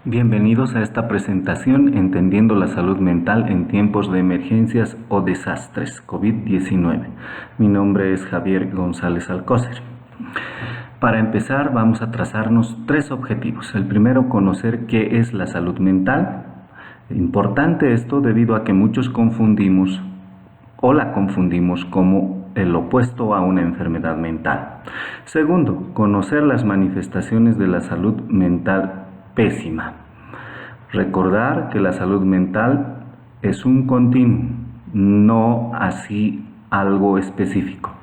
Bienvenidos a esta presentación Entendiendo la salud mental en tiempos de emergencias o desastres COVID-19. Mi nombre es Javier González Alcócer. Para empezar, vamos a trazarnos 3 objetivos. El primero, conocer qué es la salud mental. Importante esto debido a que muchos confundimos o la confundimos como el opuesto a una enfermedad mental. Segundo, conocer las manifestaciones de la salud mental pésima. Recordar que la salud mental es un continuo, no así algo específico.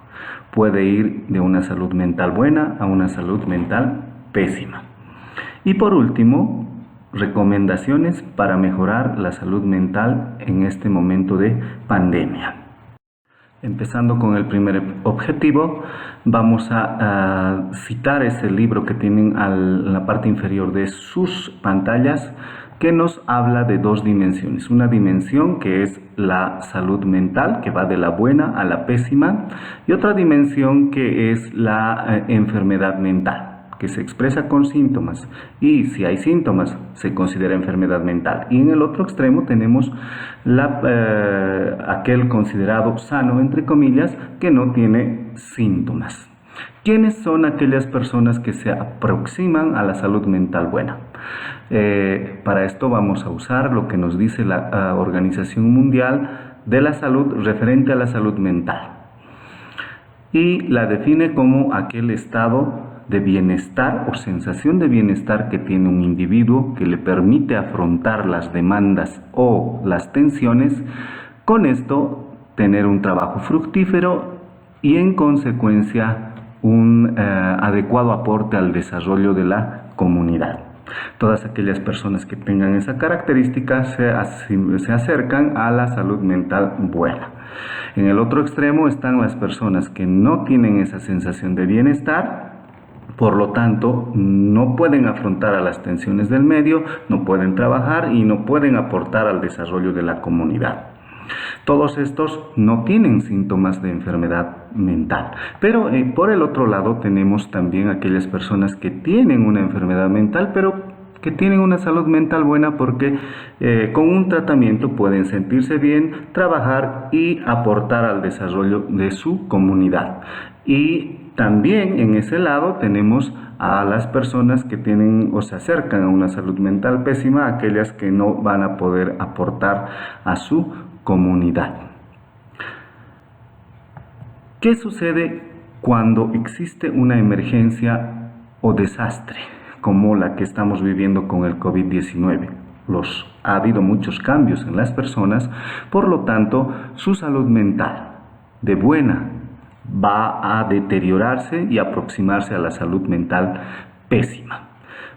Puede ir de una salud mental buena a una salud mental pésima. Y por último, recomendaciones para mejorar la salud mental en este momento de pandemia. Empezando con el primer objetivo, vamos a citar ese libro que tienen en la parte inferior de sus pantallas, que nos habla de 2 dimensiones. Una dimensión que es la salud mental, que va de la buena a la pésima, y otra dimensión que es la enfermedad mental, que se expresa con síntomas, y si hay síntomas se considera enfermedad mental. Y en el otro extremo tenemos aquel considerado sano, entre comillas, que no tiene síntomas. ¿Quiénes son aquellas personas que se aproximan a la salud mental buena? Para esto vamos a usar lo que nos dice la Organización Mundial de la Salud referente a la salud mental, y la define como aquel estado de bienestar o sensación de bienestar que tiene un individuo que le permite afrontar las demandas o las tensiones, con esto tener un trabajo fructífero y en consecuencia un adecuado aporte al desarrollo de la comunidad. Todas aquellas personas que tengan esa característica se acercan a la salud mental buena. En el otro extremo están las personas que no tienen esa sensación de bienestar, por lo tanto no pueden afrontar a las tensiones del medio, no pueden trabajar y no pueden aportar al desarrollo de la comunidad. Todos estos no tienen síntomas de enfermedad mental, pero por el otro lado tenemos también aquellas personas que tienen una enfermedad mental, pero que tienen una salud mental buena porque con un tratamiento pueden sentirse bien, trabajar y aportar al desarrollo de su comunidad. Y también en ese lado tenemos a las personas que tienen o se acercan a una salud mental pésima, aquellas que no van a poder aportar a su comunidad. ¿Qué sucede cuando existe una emergencia o desastre como la que estamos viviendo con el COVID-19? Ha habido muchos cambios en las personas, por lo tanto, su salud mental de buena va a deteriorarse y aproximarse a la salud mental pésima.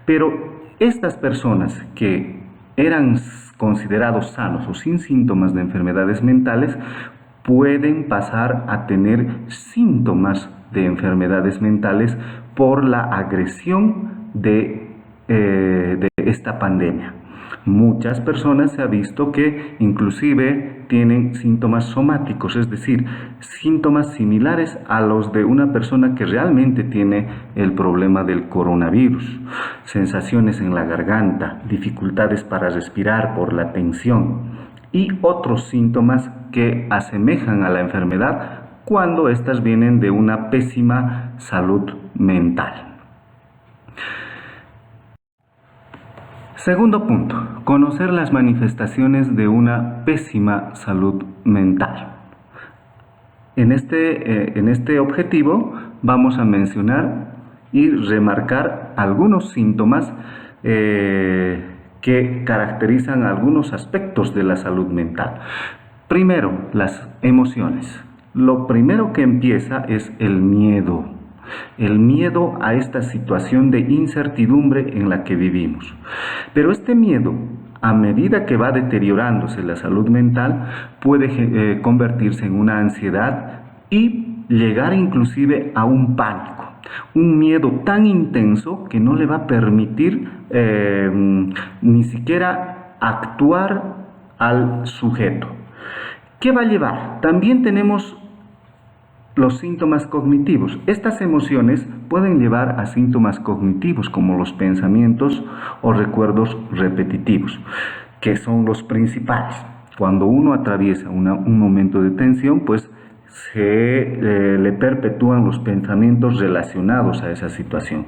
Pero estas personas que eran considerados sanos o sin síntomas de enfermedades mentales pueden pasar a tener síntomas de enfermedades mentales por la agresión de esta pandemia. Muchas personas se ha visto que inclusive tienen síntomas somáticos, es decir, síntomas similares a los de una persona que realmente tiene el problema del coronavirus. Sensaciones en la garganta, dificultades para respirar por la tensión y otros síntomas que asemejan a la enfermedad cuando éstas vienen de una pésima salud mental. Segundo punto, conocer las manifestaciones de una pésima salud mental. En este objetivo vamos a mencionar y remarcar algunos síntomas que caracterizan algunos aspectos de la salud mental. Primero, las emociones. Lo primero que empieza es el miedo. El miedo a esta situación de incertidumbre en la que vivimos. Pero este miedo, a medida que va deteriorándose la salud mental, puede convertirse en una ansiedad y llegar inclusive a un pánico. Un miedo tan intenso que no le va a permitir ni siquiera actuar al sujeto. ¿Qué va a llevar? También tenemos los síntomas cognitivos. Estas emociones pueden llevar a síntomas cognitivos como los pensamientos o recuerdos repetitivos, que son los principales. Cuando uno atraviesa un momento de tensión, pues le perpetúan los pensamientos relacionados a esa situación.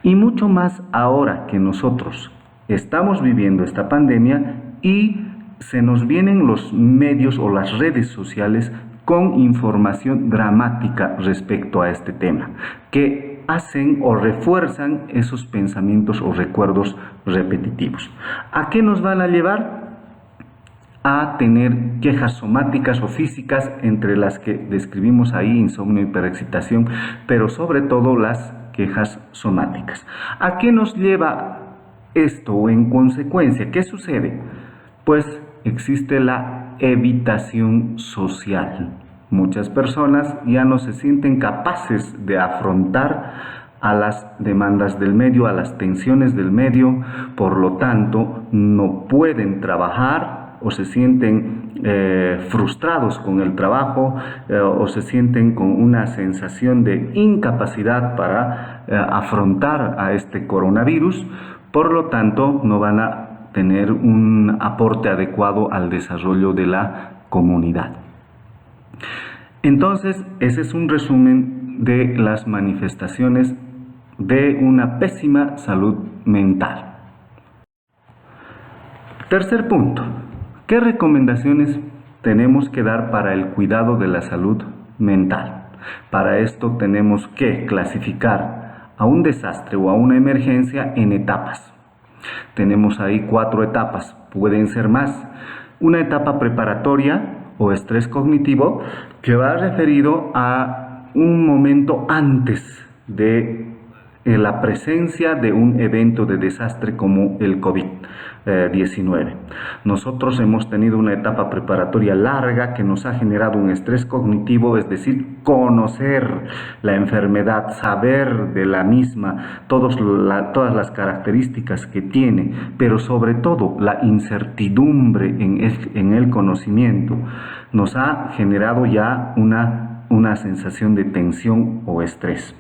Y mucho más ahora que nosotros estamos viviendo esta pandemia y se nos vienen los medios o las redes sociales con información dramática respecto a este tema, que hacen o refuerzan esos pensamientos o recuerdos repetitivos. ¿A qué nos van a llevar? A tener quejas somáticas o físicas, entre las que describimos ahí, insomnio, hiperexcitación, pero sobre todo las quejas somáticas. ¿A qué nos lleva esto o en consecuencia? ¿Qué sucede? Pues existe la evitación social. Muchas personas ya no se sienten capaces de afrontar a las demandas del medio, a las tensiones del medio, por lo tanto no pueden trabajar o se sienten frustrados con el trabajo o se sienten con una sensación de incapacidad para afrontar a este coronavirus, por lo tanto no van a tener un aporte adecuado al desarrollo de la comunidad. Entonces, ese es un resumen de las manifestaciones de una pésima salud mental. Tercer punto. ¿Qué recomendaciones tenemos que dar para el cuidado de la salud mental? Para esto tenemos que clasificar a un desastre o a una emergencia en etapas. Tenemos ahí 4 etapas, pueden ser más. Una etapa preparatoria o estrés cognitivo, que va referido a un momento antes de la presencia de un evento de desastre como el COVID-19. Nosotros hemos tenido una etapa preparatoria larga que nos ha generado un estrés cognitivo, es decir, conocer la enfermedad, saber de la misma, todas las características que tiene, pero sobre todo la incertidumbre en el conocimiento, nos ha generado ya una sensación de tensión o estrés.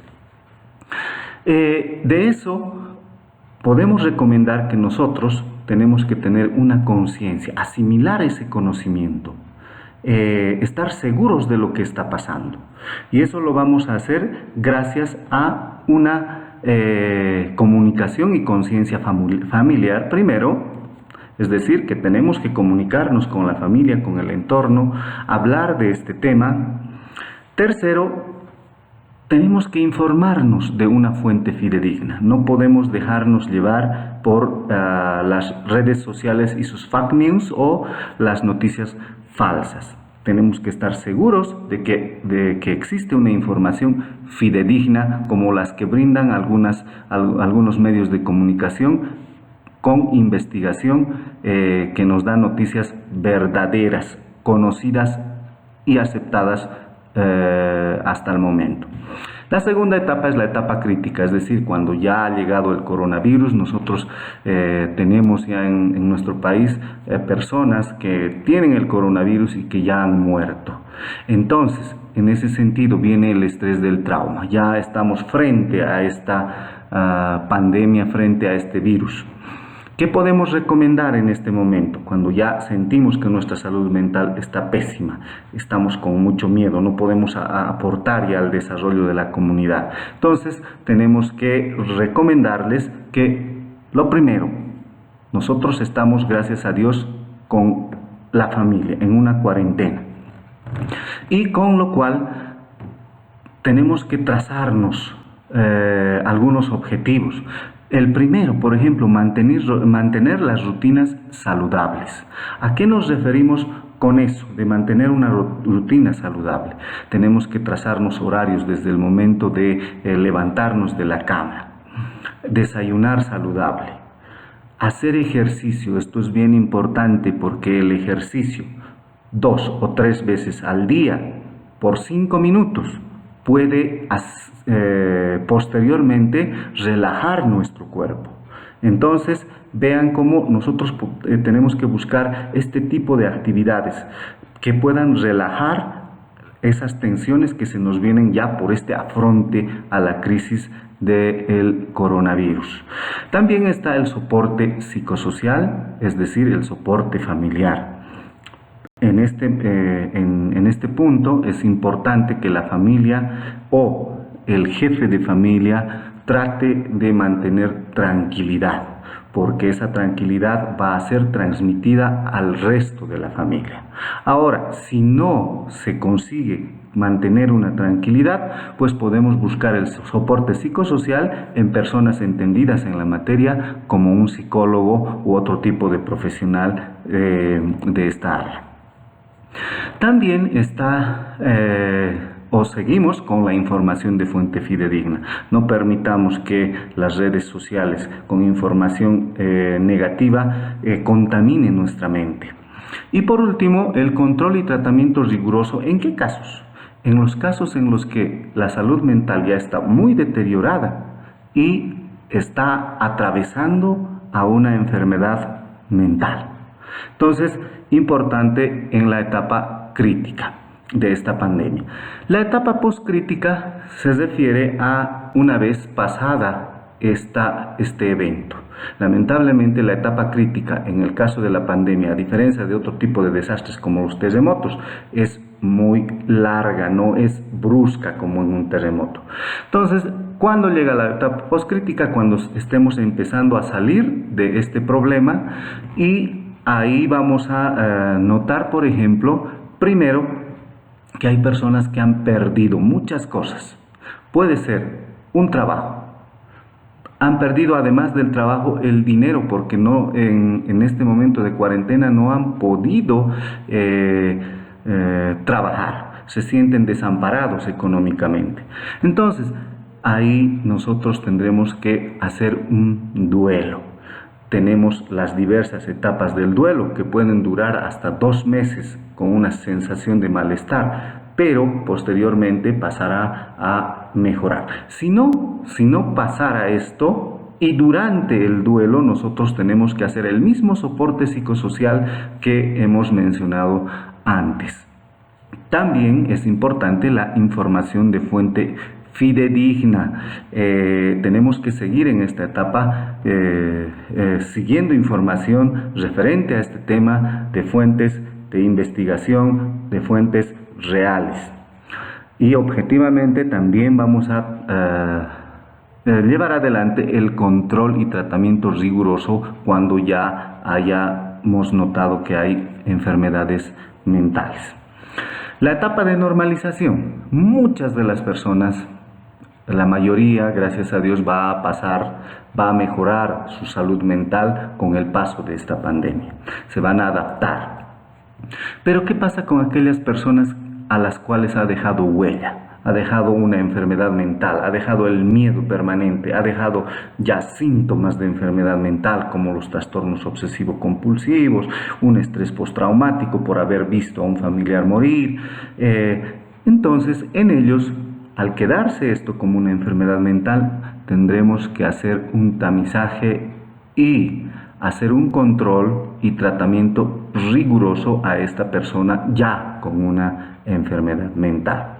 De eso podemos recomendar que nosotros tenemos que tener una conciencia, asimilar ese conocimiento, estar seguros de lo que está pasando. Y eso lo vamos a hacer gracias a una comunicación y conciencia familiar primero, es decir, que tenemos que comunicarnos con la familia, con el entorno, hablar de este tema. Tercero, tenemos que informarnos de una fuente fidedigna. No podemos dejarnos llevar por las redes sociales y sus fake news o las noticias falsas. Tenemos que estar seguros de que existe una información fidedigna, como las que brindan algunos medios de comunicación con investigación, que nos dan noticias verdaderas, conocidas y aceptadas hasta el momento. La segunda etapa es la etapa crítica, es decir, cuando ya ha llegado el coronavirus. Nosotros tenemos ya en nuestro país personas que tienen el coronavirus y que ya han muerto. Entonces, en ese sentido viene el estrés del trauma. Ya estamos frente a esta pandemia, frente a este virus. ¿Qué podemos recomendar en este momento? Cuando ya sentimos que nuestra salud mental está pésima, estamos con mucho miedo, no podemos aportar ya al desarrollo de la comunidad. Entonces, tenemos que recomendarles que, lo primero, nosotros estamos, gracias a Dios, con la familia, en una cuarentena. Y con lo cual, tenemos que trazarnos algunos objetivos. El primero, por ejemplo, mantener las rutinas saludables. ¿A qué nos referimos con eso, de mantener una rutina saludable? Tenemos que trazarnos horarios desde el momento de levantarnos de la cama, desayunar saludable, hacer ejercicio. Esto es bien importante porque el ejercicio 2 o 3 veces al día por 5 minutos puede posteriormente relajar nuestro cuerpo. Entonces, vean cómo nosotros tenemos que buscar este tipo de actividades que puedan relajar esas tensiones que se nos vienen ya por este afronte a la crisis del coronavirus. También está el soporte psicosocial, es decir, el soporte familiar. En este punto es importante que la familia o el jefe de familia trate de mantener tranquilidad, porque esa tranquilidad va a ser transmitida al resto de la familia. Ahora, si no se consigue mantener una tranquilidad, pues podemos buscar el soporte psicosocial en personas entendidas en la materia, como un psicólogo u otro tipo de profesional de esta área. También está o seguimos con la información de fuente fidedigna. No permitamos que las redes sociales con información negativa contaminen nuestra mente. Y por último, el control y tratamiento riguroso. ¿En qué casos? En los casos en los que la salud mental ya está muy deteriorada y está atravesando a una enfermedad mental. Entonces, importante en la etapa crítica de esta pandemia. La etapa postcrítica se refiere a una vez pasada este evento. Lamentablemente, la etapa crítica en el caso de la pandemia, a diferencia de otro tipo de desastres como los terremotos, es muy larga, no es brusca como en un terremoto. Entonces, ¿cuándo llega la etapa postcrítica? Cuando estemos empezando a salir de este problema, y ahí vamos a notar, por ejemplo, primero, que hay personas que han perdido muchas cosas. Puede ser un trabajo. Han perdido, además del trabajo, el dinero, porque no en este momento de cuarentena no han podido trabajar. Se sienten desamparados económicamente. Entonces, ahí nosotros tendremos que hacer un duelo. Tenemos las diversas etapas del duelo que pueden durar hasta 2 meses con una sensación de malestar, pero posteriormente pasará a mejorar. Si no pasara esto, y durante el duelo nosotros tenemos que hacer el mismo soporte psicosocial que hemos mencionado antes. También es importante la información de fuente fidedigna. Tenemos que seguir en esta etapa siguiendo información referente a este tema de fuentes de investigación, de fuentes reales. Y objetivamente también vamos a llevar adelante el control y tratamiento riguroso cuando ya hayamos notado que hay enfermedades mentales. La etapa de normalización. Muchas de las personas, la mayoría, gracias a Dios, va a mejorar su salud mental con el paso de esta pandemia. Se van a adaptar. Pero ¿qué pasa con aquellas personas a las cuales ha dejado huella? Ha dejado una enfermedad mental, ha dejado el miedo permanente, ha dejado ya síntomas de enfermedad mental como los trastornos obsesivo-compulsivos, un estrés postraumático por haber visto a un familiar morir. Entonces, en ellos, al quedarse esto como una enfermedad mental, tendremos que hacer un tamizaje y hacer un control y tratamiento riguroso a esta persona ya con una enfermedad mental.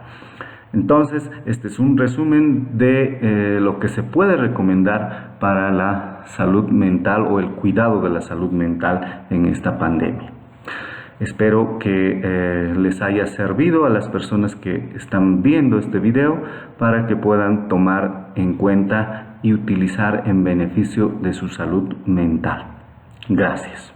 Entonces, este es un resumen de lo que se puede recomendar para la salud mental o el cuidado de la salud mental en esta pandemia. Espero que les haya servido a las personas que están viendo este video para que puedan tomar en cuenta y utilizar en beneficio de su salud mental. Gracias.